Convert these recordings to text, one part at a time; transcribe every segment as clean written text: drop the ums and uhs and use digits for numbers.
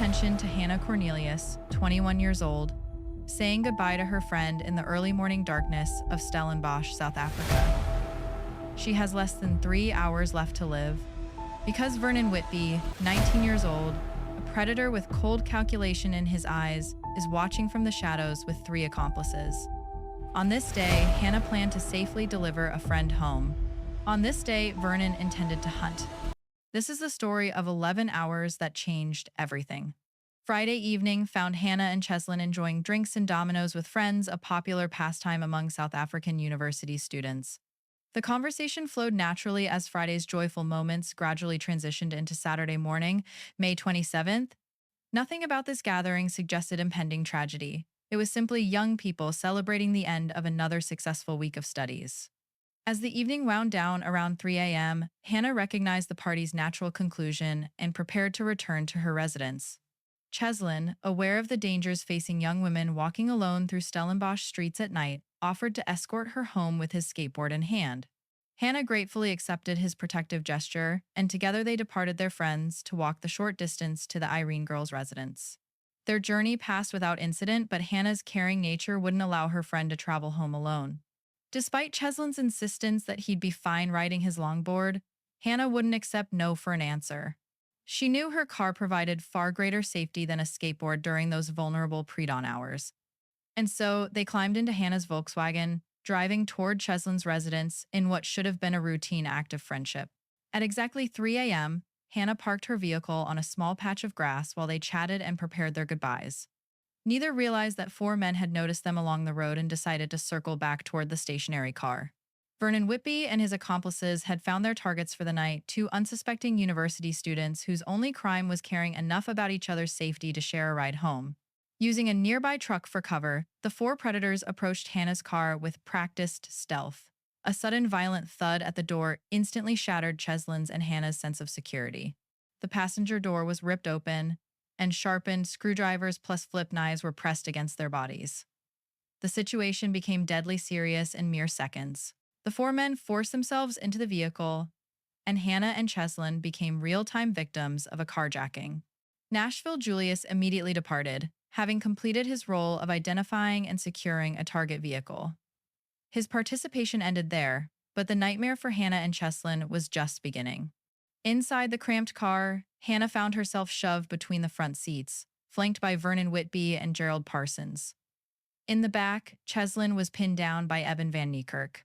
attention to Hannah Cornelius, 21 years old, saying goodbye to her friend in the early morning darkness of Stellenbosch, South Africa. She has less than 3 hours left to live. Because Vernon Whitby, 19 years old, a predator with cold calculation in his eyes, is watching from the shadows with 3 accomplices. On this day, Hannah planned to safely deliver a friend home. On this day, Vernon intended to hunt. This is the story of 11 hours that changed everything. Friday evening found Hannah and Cheslin enjoying drinks and dominoes with friends, a popular pastime among South African university students. The conversation flowed naturally as Friday's joyful moments gradually transitioned into Saturday morning, May 27th. Nothing about this gathering suggested impending tragedy. It was simply young people celebrating the end of another successful week of studies. As the evening wound down around 3 a.m., Hannah recognized the party's natural conclusion and prepared to return to her residence. Cheslin, aware of the dangers facing young women walking alone through Stellenbosch streets at night, offered to escort her home with his skateboard in hand. Hannah gratefully accepted his protective gesture, and together they departed their friends to walk the short distance to the Irene girls' residence. Their journey passed without incident, but Hannah's caring nature wouldn't allow her friend to travel home alone. Despite Cheslin's insistence that he'd be fine riding his longboard, Hannah wouldn't accept no for an answer. She knew her car provided far greater safety than a skateboard during those vulnerable pre-dawn hours. And so they climbed into Hannah's Volkswagen, driving toward Cheslin's residence in what should have been a routine act of friendship. At exactly 3 a.m., Hannah parked her vehicle on a small patch of grass while they chatted and prepared their goodbyes. Neither realized that 4 men had noticed them along the road and decided to circle back toward the stationary car. Vernon Whitby and his accomplices had found their targets for the night, 2 unsuspecting university students whose only crime was caring enough about each other's safety to share a ride home. Using a nearby truck for cover, the 4 predators approached Hannah's car with practiced stealth. A sudden violent thud at the door instantly shattered Cheslin's and Hannah's sense of security. The passenger door was ripped open, and sharpened screwdrivers plus flip knives were pressed against their bodies. The situation became deadly serious in mere seconds. The 4 men forced themselves into the vehicle, and Hannah and Cheslin became real-time victims of a carjacking. Nashville Julius immediately departed, having completed his role of identifying and securing a target vehicle. His participation ended there, but the nightmare for Hannah and Cheslin was just beginning. Inside the cramped car, Hannah found herself shoved between the front seats, flanked by Vernon Whitby and Gerald Parsons. In the back, Cheslin was pinned down by Evan Van Niekerk.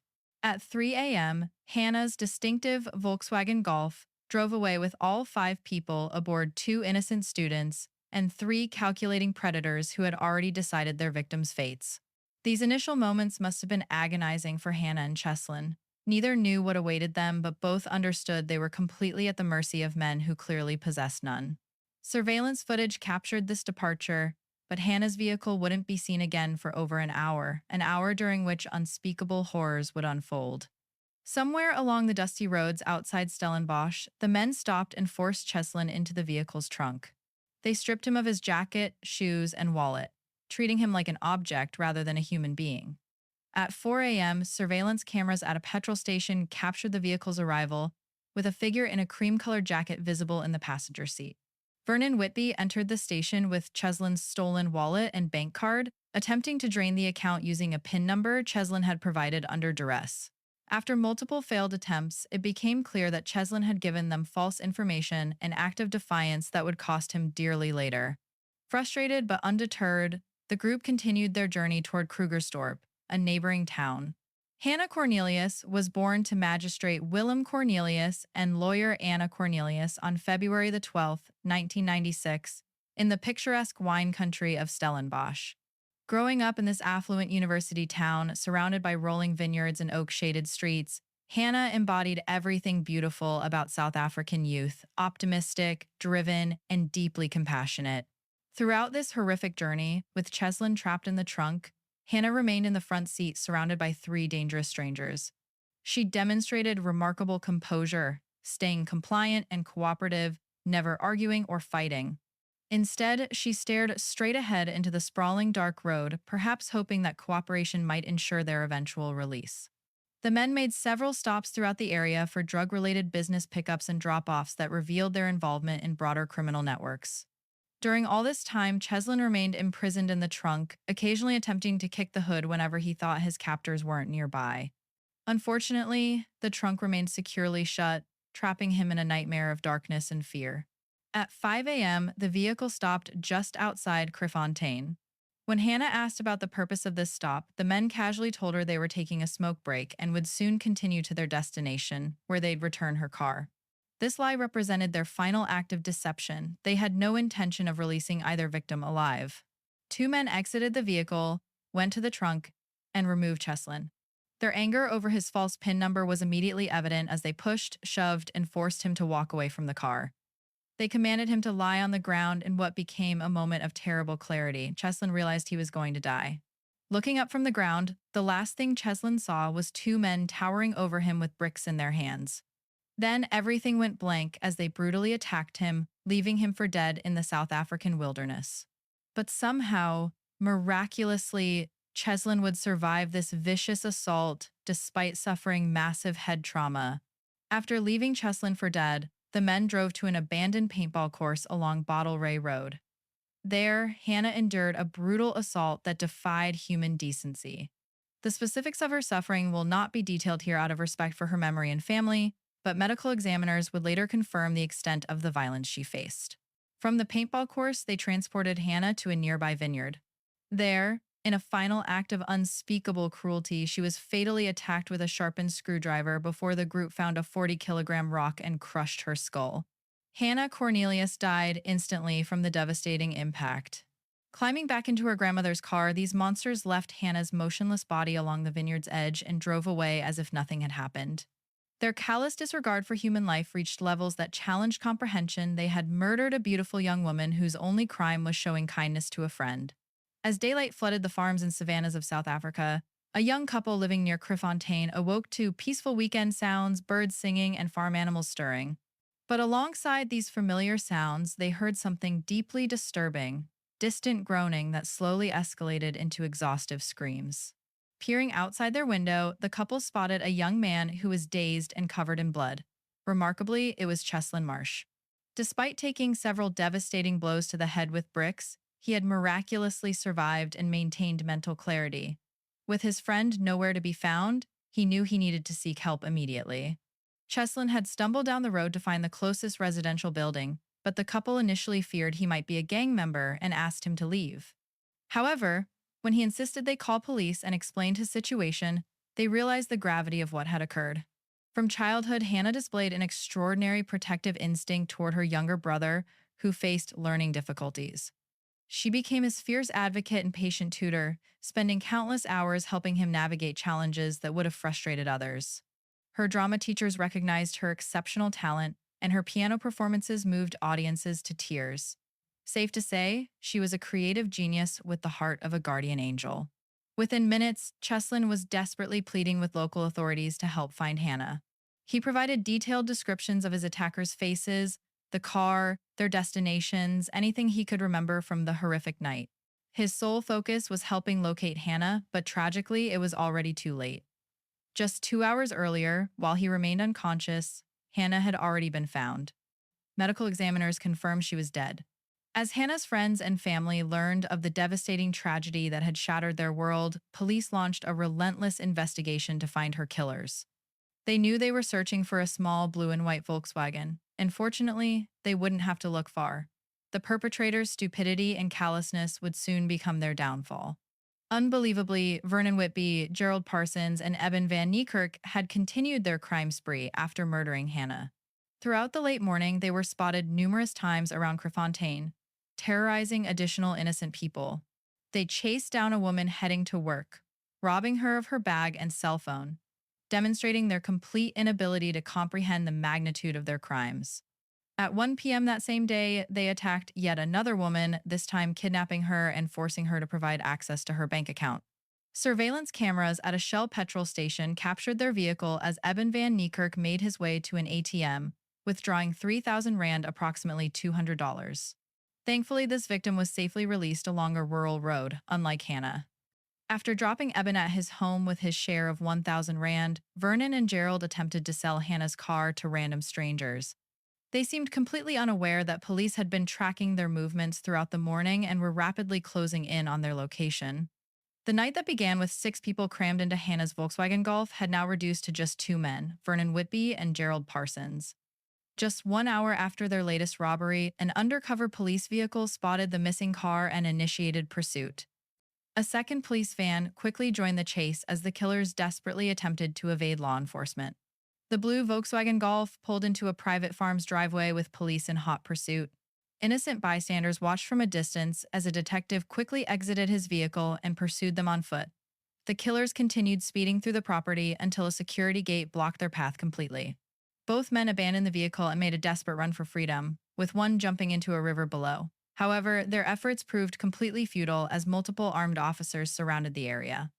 At 3 a.m., Hannah's distinctive Volkswagen Golf drove away with all 5 people aboard 2 innocent students and 3 calculating predators who had already decided their victims' fates. These initial moments must have been agonizing for Hannah and Cheslin. Neither knew what awaited them, but both understood they were completely at the mercy of men who clearly possessed none. Surveillance footage captured this departure, but Hannah's vehicle wouldn't be seen again for over an hour during which unspeakable horrors would unfold. Somewhere along the dusty roads outside Stellenbosch, the men stopped and forced Cheslin into the vehicle's trunk. They stripped him of his jacket, shoes, and wallet, treating him like an object rather than a human being. At 4 a.m., surveillance cameras at a petrol station captured the vehicle's arrival, with a figure in a cream-colored jacket visible in the passenger seat. Vernon Whitby entered the station with Cheslin's stolen wallet and bank card, attempting to drain the account using a PIN number Cheslin had provided under duress. After multiple failed attempts, it became clear that Cheslin had given them false information, an act of defiance that would cost him dearly later. Frustrated but undeterred, the group continued their journey toward Krugersdorp, a neighboring town. Hannah Cornelius was born to magistrate Willem Cornelius and lawyer Anna Cornelius on February the 12th, 1996, in the picturesque wine country of Stellenbosch. Growing up in this affluent university town, surrounded by rolling vineyards and oak-shaded streets, Hannah embodied everything beautiful about South African youth: optimistic, driven, and deeply compassionate. Throughout this horrific journey, with Cheslin trapped in the trunk, Hannah remained in the front seat surrounded by 3 dangerous strangers. She demonstrated remarkable composure, staying compliant and cooperative, never arguing or fighting. Instead, she stared straight ahead into the sprawling dark road, perhaps hoping that cooperation might ensure their eventual release. The men made several stops throughout the area for drug-related business pickups and drop-offs that revealed their involvement in broader criminal networks. During all this time, Cheslin remained imprisoned in the trunk, occasionally attempting to kick the hood whenever he thought his captors weren't nearby. Unfortunately, the trunk remained securely shut, trapping him in a nightmare of darkness and fear. At 5 a.m., the vehicle stopped just outside Crefontaine. When Hannah asked about the purpose of this stop, the men casually told her they were taking a smoke break and would soon continue to their destination, where they'd return her car. This lie represented their final act of deception. They had no intention of releasing either victim alive. Two men exited the vehicle, went to the trunk, and removed Cheslin. Their anger over his false PIN number was immediately evident as they pushed, shoved, and forced him to walk away from the car. They commanded him to lie on the ground in what became a moment of terrible clarity. Cheslin realized he was going to die. Looking up from the ground, the last thing Cheslin saw was two men towering over him with bricks in their hands. Then everything went blank as they brutally attacked him, leaving him for dead in the South African wilderness. But somehow, miraculously, Cheslin would survive this vicious assault despite suffering massive head trauma. After leaving Cheslin for dead, the men drove to an abandoned paintball course along Bottle Ray Road. There, Hannah endured a brutal assault that defied human decency. The specifics of her suffering will not be detailed here out of respect for her memory and family, but medical examiners would later confirm the extent of the violence she faced. From the paintball course, they transported Hannah to a nearby vineyard. There, in a final act of unspeakable cruelty, she was fatally attacked with a sharpened screwdriver before the group found a 40-kilogram rock and crushed her skull. Hannah Cornelius died instantly from the devastating impact. Climbing back into her grandmother's car, these monsters left Hannah's motionless body along the vineyard's edge and drove away as if nothing had happened. Their callous disregard for human life reached levels that challenged comprehension. They had murdered a beautiful young woman whose only crime was showing kindness to a friend. As daylight flooded the farms and savannas of South Africa, a young couple living near Crefontaine awoke to peaceful weekend sounds, birds singing, and farm animals stirring. But alongside these familiar sounds, they heard something deeply disturbing, distant groaning that slowly escalated into exhaustive screams. Peering outside their window, the couple spotted a young man who was dazed and covered in blood. Remarkably, it was Cheslin Marsh. Despite taking several devastating blows to the head with bricks, he had miraculously survived and maintained mental clarity. With his friend nowhere to be found, he knew he needed to seek help immediately. Cheslin had stumbled down the road to find the closest residential building, but the couple initially feared he might be a gang member and asked him to leave. However, when he insisted they call police and explained his situation, they realized the gravity of what had occurred. From childhood, Hannah displayed an extraordinary protective instinct toward her younger brother, who faced learning difficulties. She became his fierce advocate and patient tutor, spending countless hours helping him navigate challenges that would have frustrated others. Her drama teachers recognized her exceptional talent, and her piano performances moved audiences to tears. Safe to say, she was a creative genius with the heart of a guardian angel. Within minutes, Cheslin was desperately pleading with local authorities to help find Hannah. He provided detailed descriptions of his attackers' faces, the car, their destinations, anything he could remember from the horrific night. His sole focus was helping locate Hannah, but tragically, it was already too late. Just 2 hours earlier, while he remained unconscious, Hannah had already been found. Medical examiners confirmed she was dead. As Hannah's friends and family learned of the devastating tragedy that had shattered their world, police launched a relentless investigation to find her killers. They knew they were searching for a small blue and white Volkswagen, and fortunately, they wouldn't have to look far. The perpetrators' stupidity and callousness would soon become their downfall. Unbelievably, Vernon Whitby, Gerald Parsons, and Eben van Niekerk had continued their crime spree after murdering Hannah. Throughout the late morning, they were spotted numerous times around Crefontaine, terrorizing additional innocent people. They chased down a woman heading to work, robbing her of her bag and cell phone, demonstrating their complete inability to comprehend the magnitude of their crimes. At 1 p.m. that same day, they attacked yet another woman, this time kidnapping her and forcing her to provide access to her bank account. Surveillance cameras at a Shell petrol station captured their vehicle as Eben van Niekerk made his way to an ATM, withdrawing 3,000 rand, approximately $200. Thankfully, this victim was safely released along a rural road, unlike Hannah. After dropping Eben at his home with his share of 1,000 rand, Vernon and Gerald attempted to sell Hannah's car to random strangers. They seemed completely unaware that police had been tracking their movements throughout the morning and were rapidly closing in on their location. The night that began with 6 people crammed into Hannah's Volkswagen Golf had now reduced to just 2 men, Vernon Whitby and Gerald Parsons. Just 1 hour after their latest robbery, an undercover police vehicle spotted the missing car and initiated pursuit. A second police van quickly joined the chase as the killers desperately attempted to evade law enforcement. The blue Volkswagen Golf pulled into a private farm's driveway with police in hot pursuit. Innocent bystanders watched from a distance as a detective quickly exited his vehicle and pursued them on foot. The killers continued speeding through the property until a security gate blocked their path completely. Both men abandoned the vehicle and made a desperate run for freedom, with one jumping into a river below. However, their efforts proved completely futile as multiple armed officers surrounded the area.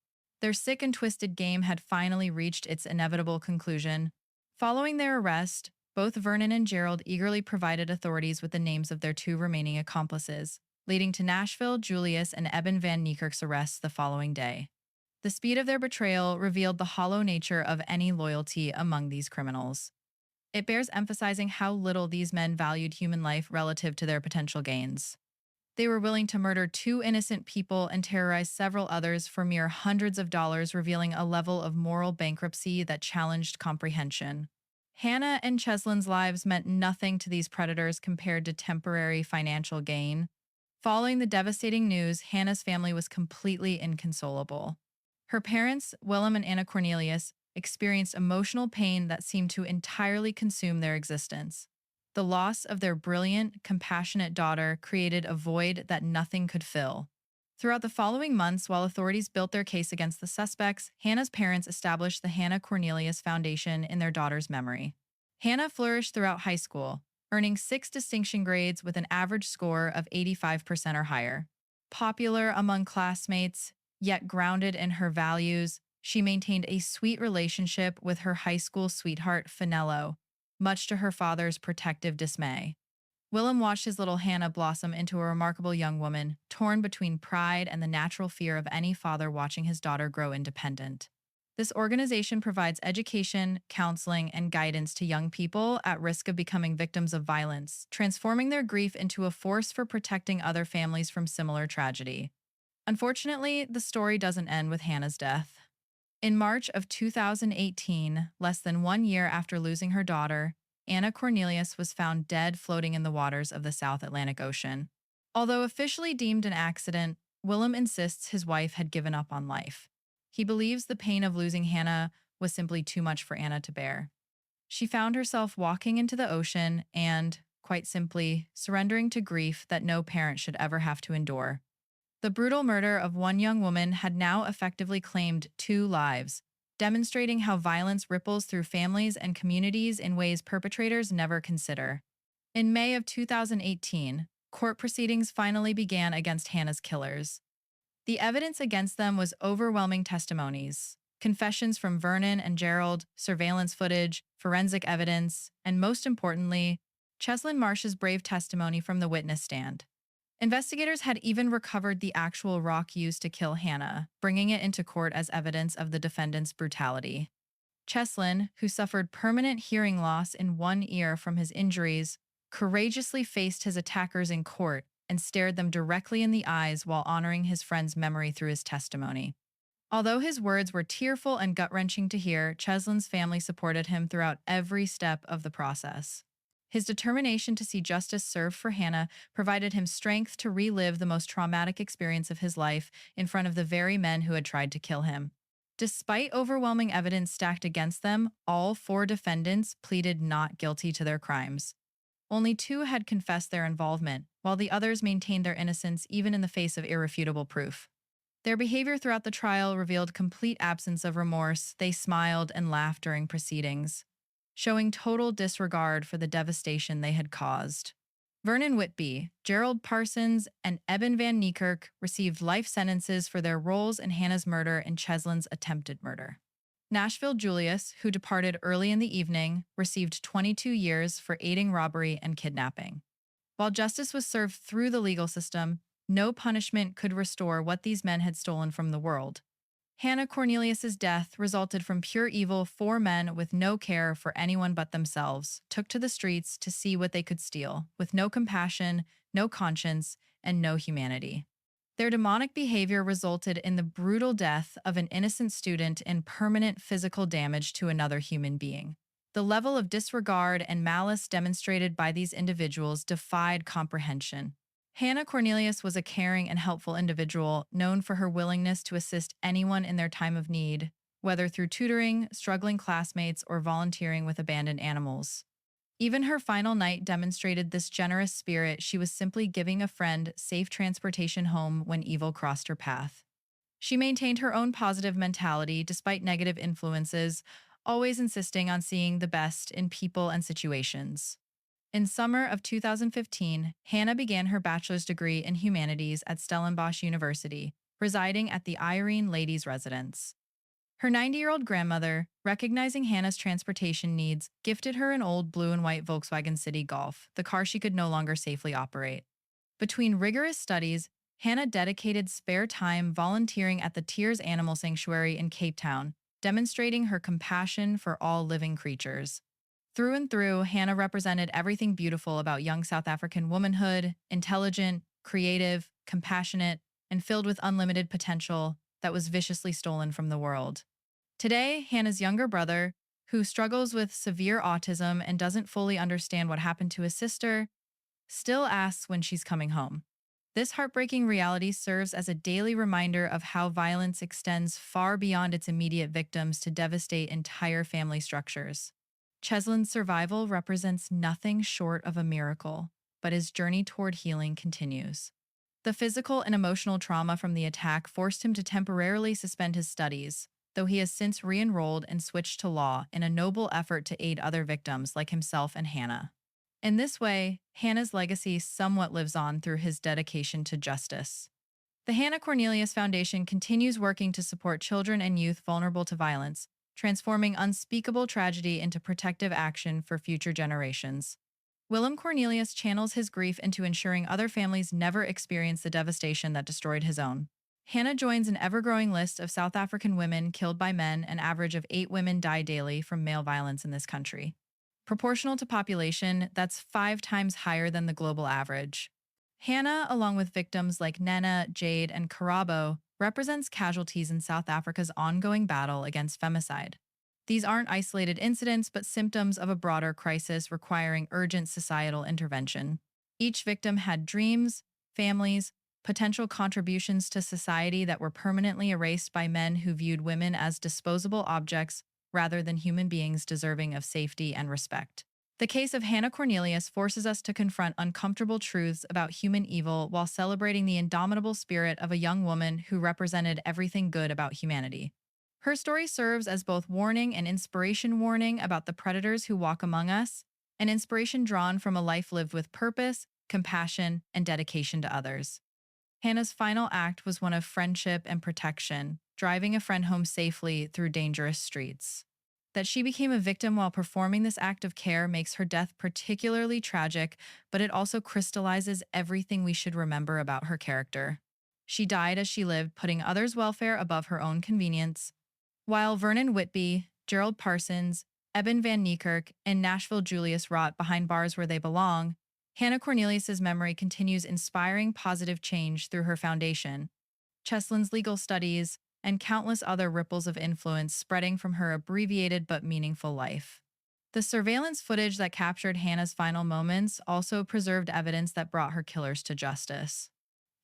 Their sick and twisted game had finally reached its inevitable conclusion. Following their arrest, both Vernon and Gerald eagerly provided authorities with the names of their 2 remaining accomplices, leading to Nashville, Julius, and Eben Van Niekerk's arrests the following day. The speed of their betrayal revealed the hollow nature of any loyalty among these criminals. It bears emphasizing how little these men valued human life relative to their potential gains. They were willing to murder 2 innocent people and terrorize several others for mere hundreds of dollars, revealing a level of moral bankruptcy that challenged comprehension. Hannah and Cheslin's lives meant nothing to these predators compared to temporary financial gain. Following the devastating news, Hannah's family was completely inconsolable. Her parents, Willem and Anna Cornelius, experienced emotional pain that seemed to entirely consume their existence. The loss of their brilliant, compassionate daughter created a void that nothing could fill. Throughout the following months, while authorities built their case against the suspects, Hannah's parents established the Hannah Cornelius Foundation in their daughter's memory. Hannah flourished throughout high school, earning 6 distinction grades with an average score of 85% or higher. Popular among classmates, yet grounded in her values, she maintained a sweet relationship with her high school sweetheart, Finello, much to her father's protective dismay. Willem watched his little Hannah blossom into a remarkable young woman, torn between pride and the natural fear of any father watching his daughter grow independent. This organization provides education, counseling, and guidance to young people at risk of becoming victims of violence, transforming their grief into a force for protecting other families from similar tragedy. Unfortunately, the story doesn't end with Hannah's death. In March of 2018, less than 1 year after losing her daughter, Anna Cornelius was found dead floating in the waters of the South Atlantic Ocean. Although officially deemed an accident, Willem insists his wife had given up on life. He believes the pain of losing Hannah was simply too much for Anna to bear. She found herself walking into the ocean and, quite simply, surrendering to grief that no parent should ever have to endure. The brutal murder of one young woman had now effectively claimed 2 lives, demonstrating how violence ripples through families and communities in ways perpetrators never consider. In May of 2018, court proceedings finally began against Hannah's killers. The evidence against them was overwhelming testimonies, confessions from Vernon and Gerald, surveillance footage, forensic evidence, and most importantly, Cheslin Marsh's brave testimony from the witness stand. Investigators had even recovered the actual rock used to kill Hannah, bringing it into court as evidence of the defendant's brutality. Cheslin, who suffered permanent hearing loss in one ear from his injuries, courageously faced his attackers in court and stared them directly in the eyes while honoring his friend's memory through his testimony. Although his words were tearful and gut-wrenching to hear, Cheslin's family supported him throughout every step of the process. His determination to see justice served for Hannah provided him strength to relive the most traumatic experience of his life in front of the very men who had tried to kill him. Despite overwhelming evidence stacked against them, all 4 defendants pleaded not guilty to their crimes. Only 2 had confessed their involvement, while the others maintained their innocence even in the face of irrefutable proof. Their behavior throughout the trial revealed complete absence of remorse. They smiled and laughed during proceedings, showing total disregard for the devastation they had caused. Vernon Whitby, Gerald Parsons, and Eben Van Niekerk received life sentences for their roles in Hannah's murder and Cheslin's attempted murder. Nashville Julius, who departed early in the evening, received 22 years for aiding robbery and kidnapping. While justice was served through the legal system, no punishment could restore what these men had stolen from the world. Hannah Cornelius's death resulted from pure evil. Four men with no care for anyone but themselves took to the streets to see what they could steal, with no compassion, no conscience, and no humanity. Their demonic behavior resulted in the brutal death of an innocent student and permanent physical damage to another human being. The level of disregard and malice demonstrated by these individuals defied comprehension. Hannah Cornelius was a caring and helpful individual known for her willingness to assist anyone in their time of need, whether through tutoring, struggling classmates, or volunteering with abandoned animals. Even her final night demonstrated this generous spirit. She was simply giving a friend safe transportation home when evil crossed her path. She maintained her own positive mentality despite negative influences, always insisting on seeing the best in people and situations. In summer of 2015, Hannah began her bachelor's degree in humanities at Stellenbosch University, residing at the Irene Ladies' Residence. Her 90-year-old grandmother, recognizing Hannah's transportation needs, gifted her an old blue and white Volkswagen City Golf, the car she could no longer safely operate. Between rigorous studies, Hannah dedicated spare time volunteering at the Tears Animal Sanctuary in Cape Town, demonstrating her compassion for all living creatures. Through and through, Hannah represented everything beautiful about young South African womanhood: intelligent, creative, compassionate, and filled with unlimited potential that was viciously stolen from the world. Today, Hannah's younger brother, who struggles with severe autism and doesn't fully understand what happened to his sister, still asks when she's coming home. This heartbreaking reality serves as a daily reminder of how violence extends far beyond its immediate victims to devastate entire family structures. Cheslin's survival represents nothing short of a miracle, but his journey toward healing continues. The physical and emotional trauma from the attack forced him to temporarily suspend his studies, though he has since re-enrolled and switched to law in a noble effort to aid other victims like himself and Hannah. In this way, Hannah's legacy somewhat lives on through his dedication to justice. The Hannah Cornelius Foundation continues working to support children and youth vulnerable to violence, transforming unspeakable tragedy into protective action for future generations. Willem Cornelius channels his grief into ensuring other families never experience the devastation that destroyed his own. Hannah joins an ever-growing list of South African women killed by men. An average of 8 women die daily from male violence in this country. Proportional to population, that's 5 times higher than the global average. Hannah, along with victims like Nena, Jade, and Karabo, represents casualties in South Africa's ongoing battle against femicide. These aren't isolated incidents, but symptoms of a broader crisis requiring urgent societal intervention. Each victim had dreams, families, potential contributions to society that were permanently erased by men who viewed women as disposable objects rather than human beings deserving of safety and respect. The case of Hannah Cornelius forces us to confront uncomfortable truths about human evil while celebrating the indomitable spirit of a young woman who represented everything good about humanity. Her story serves as both warning and inspiration, warning about the predators who walk among us, and inspiration drawn from a life lived with purpose, compassion, and dedication to others. Hannah's final act was one of friendship and protection, driving a friend home safely through dangerous streets. That she became a victim while performing this act of care makes her death particularly tragic, but it also crystallizes everything we should remember about her character. She died as she lived, putting others' welfare above her own convenience. While Vernon Whitby, Gerald Parsons, Eben van Niekerk, and Nashville Julius rot behind bars where they belong, Hannah Cornelius's memory continues inspiring positive change through her foundation, Cheslin's legal studies, and countless other ripples of influence spreading from her abbreviated but meaningful life. The surveillance footage that captured Hannah's final moments also preserved evidence that brought her killers to justice.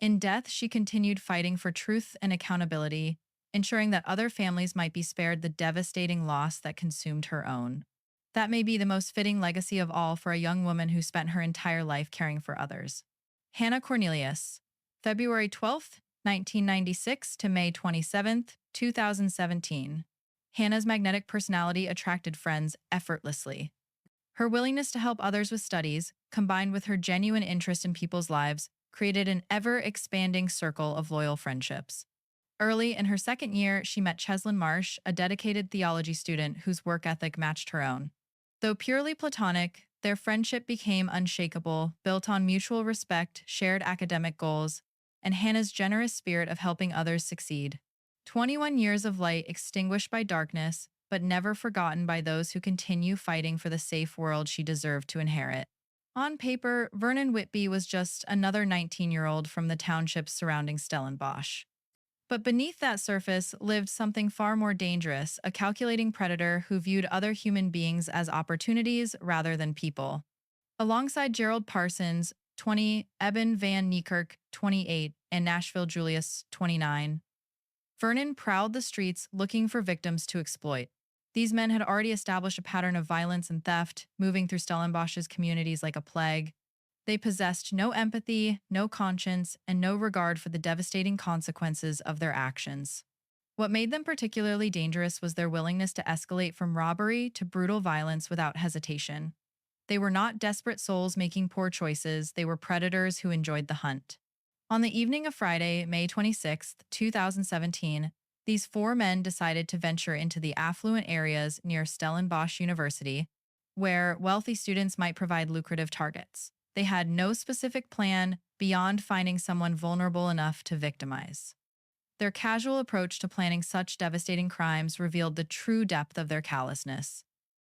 In death, she continued fighting for truth and accountability, ensuring that other families might be spared the devastating loss that consumed her own. That may be the most fitting legacy of all for a young woman who spent her entire life caring for others. Hannah Cornelius, February 12th, 1996 to May 27, 2017. Hannah's magnetic personality attracted friends effortlessly. Her willingness to help others with studies, combined with her genuine interest in people's lives, created an ever-expanding circle of loyal friendships. Early in her second year, she met Cheslin Marsh, a dedicated theology student whose work ethic matched her own. Though purely platonic, their friendship became unshakable, built on mutual respect, shared academic goals, and Hannah's generous spirit of helping others succeed. 21 years of light extinguished by darkness, but never forgotten by those who continue fighting for the safe world she deserved to inherit. On paper, Vernon Whitby was just another 19-year-old from the townships surrounding Stellenbosch. But beneath that surface lived something far more dangerous, a calculating predator who viewed other human beings as opportunities rather than people. Alongside Gerald Parsons, 20, Eben Van Niekerk, 28, and Nashville Julius, 29, Vernon prowled the streets looking for victims to exploit. These men had already established a pattern of violence and theft, moving through Stellenbosch's communities like a plague. They possessed no empathy, no conscience, and no regard for the devastating consequences of their actions. What made them particularly dangerous was their willingness to escalate from robbery to brutal violence without hesitation. They were not desperate souls making poor choices, they were predators who enjoyed the hunt. On the evening of Friday, May 26, 2017, these four men decided to venture into the affluent areas near Stellenbosch University, where wealthy students might provide lucrative targets. They had no specific plan beyond finding someone vulnerable enough to victimize. Their casual approach to planning such devastating crimes revealed the true depth of their callousness.